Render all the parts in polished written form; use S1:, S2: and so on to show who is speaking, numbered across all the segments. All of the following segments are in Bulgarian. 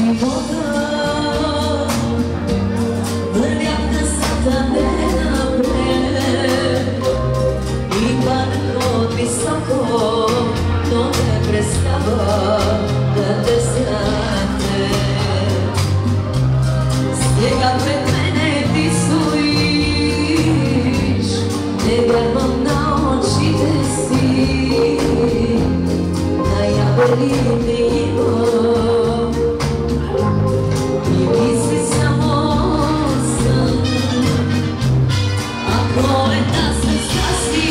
S1: живота. Вървях назад, не напред и падах от високо, но не престава да те сране. Сега пред мене ти стоиш, не вярвам на очите си, наявелите има. Или си само сън, ако една звезда си,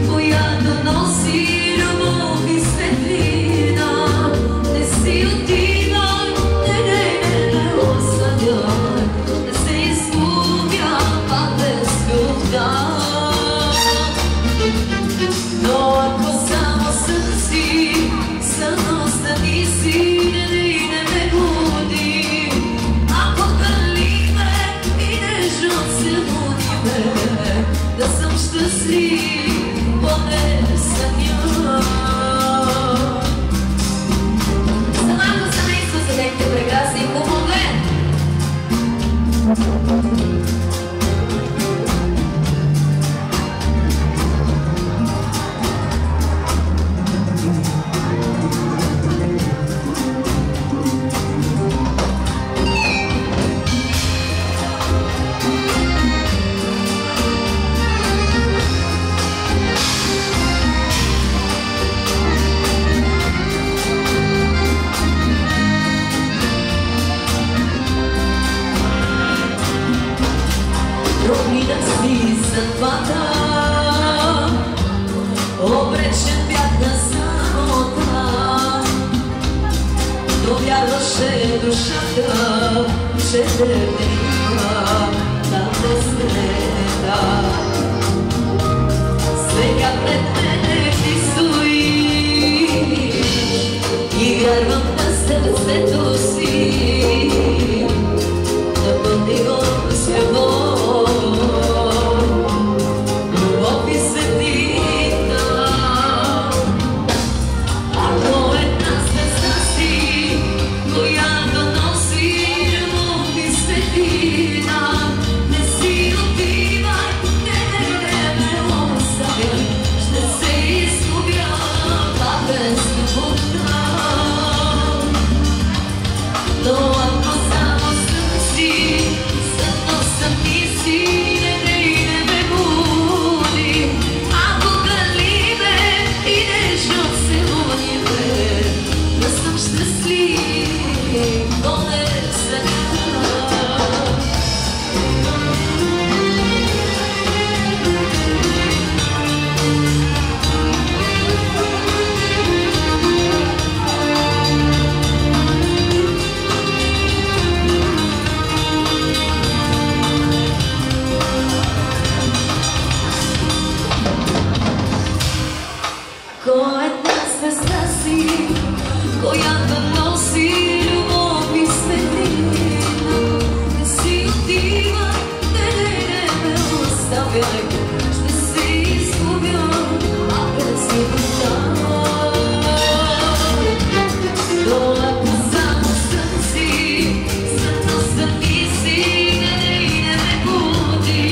S1: която носи любов и светлина, не си отивай, не оставяй, не се изгубява без любовта. Но ако само сън си, сън остани си, не ме буди. Ако кълиме и нежно целуни ме, да съм щастлив, поне съня. Самото семейство са техните прекрасни помогли. Проклинах си съдбата, обречен бях на самота, но вярваше душата, че те има на безсмета. Сега пред мене ти стоиш и вярвам на сърцето си, да бъде го с любов. Любов и светлина. Ако една звезда си, която носи любов и светлина, не си отивай, не ме оставяй, ще се изгубя без любовта. Но ако само сън си, сън остани си, не ме буди. Ако кълиме и нежно целуни ме, да съм щастлив, поне съня. Кой една звезда си, която носи любов и светлина, не си отивай, не ме оставяй, ще се изгубя без любовта. Но ако само сън си, сън остани си, не ме буди.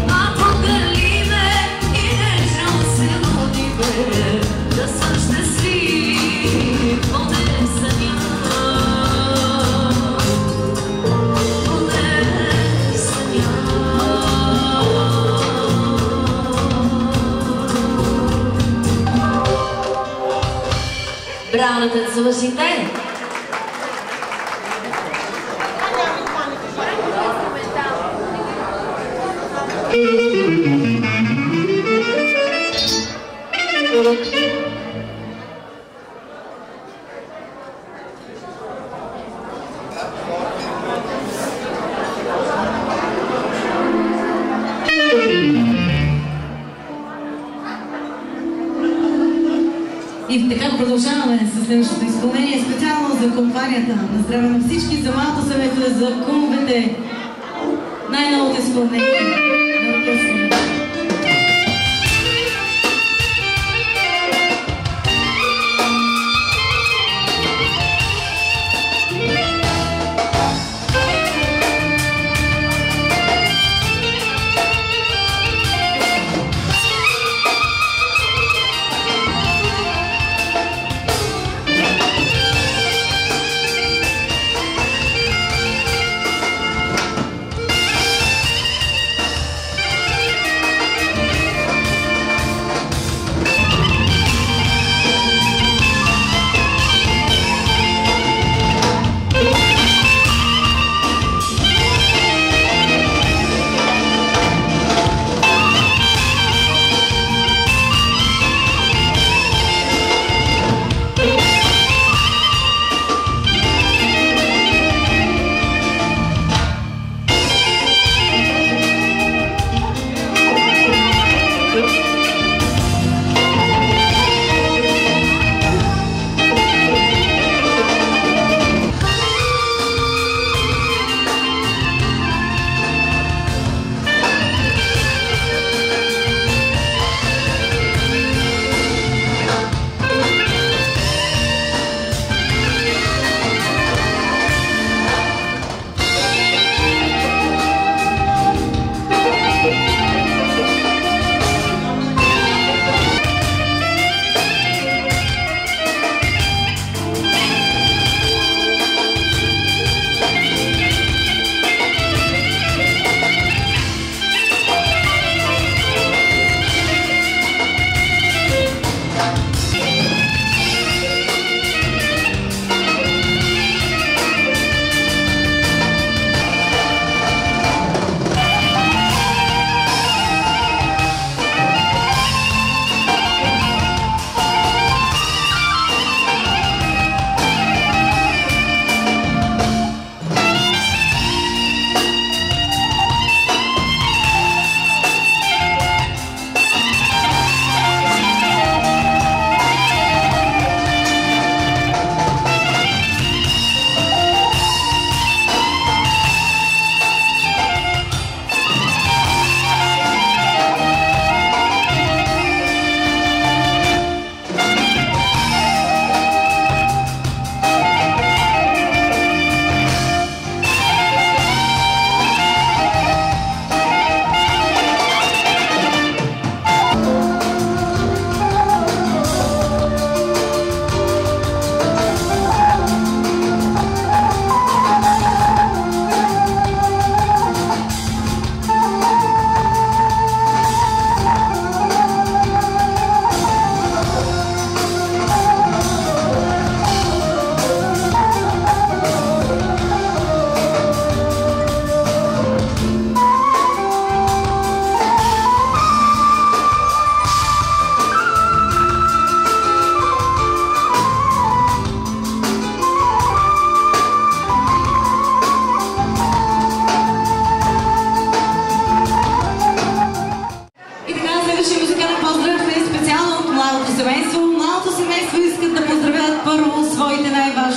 S1: Ако кълиме и нежно целуни ме, да съм щастлив, поне съня. Поне съня. Браво на танцуващите!
S2: И така продължаваме с следващото изпълнение специално за компанията. На здраве на всички, за малко съвета за кумовете. Най-новото изпълнение на оркестъра.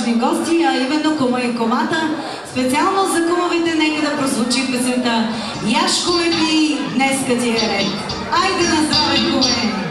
S2: важни гости, а именно кума и кумата. Специално за кумовете нека да прозвучи песента "Яшко ме пи, днеска ти е ред". Айде на здраве, куме!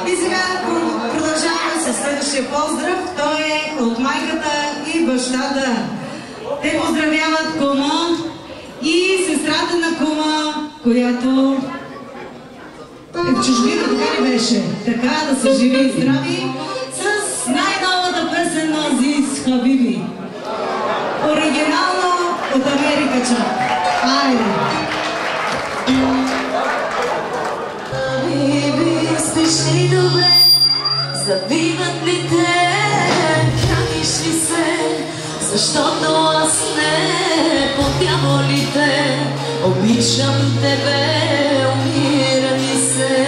S2: И сега продължаваме с следващия поздрав. Той е от майката и бащата. Те поздравяват кума и сестрата на кума, която е в чужбина, така ли беше? Така, да са живи и здрави, с най-новата песен на Азиз Хабиби. Оригинално от Америка чак. Айде!
S1: Спиш ли добре, завиват ли те, храниш ли се, защото аз не по дяволите, обичам тебе, умира ми се.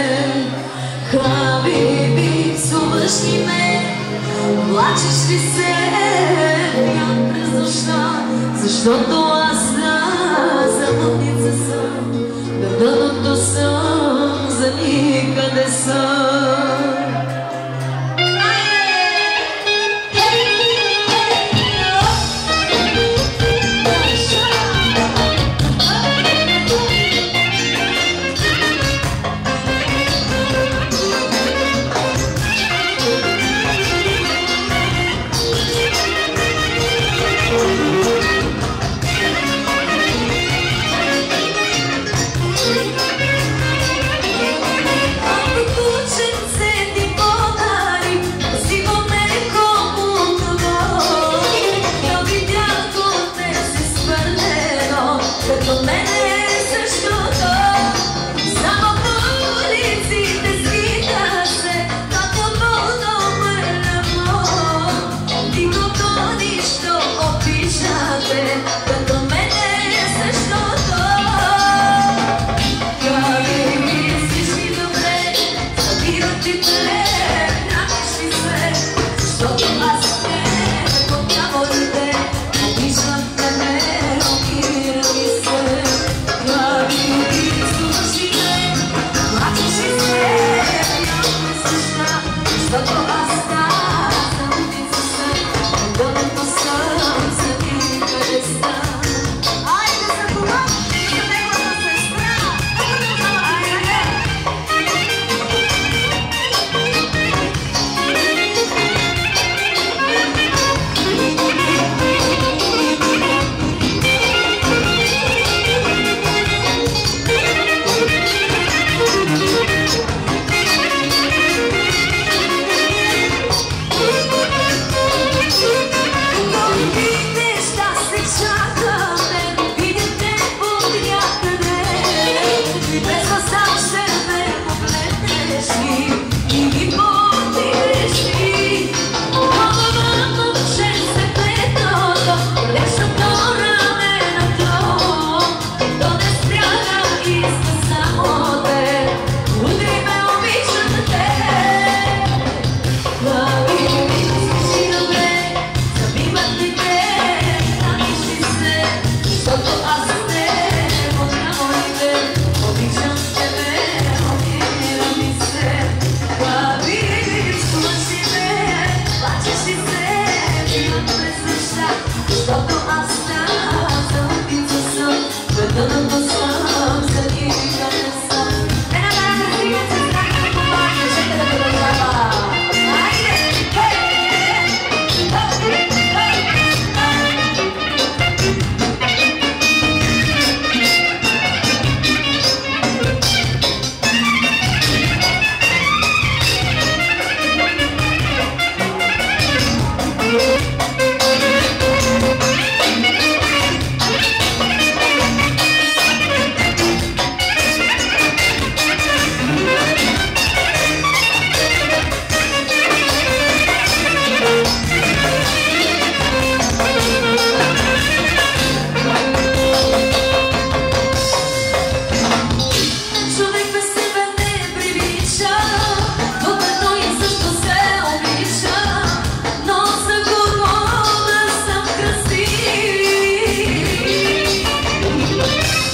S1: Хабиби, псуваш ли ме, плачеш ли се, пиян през нощта, защото аз самотница съм, на дъното съм, за никъде съм.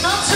S3: Noche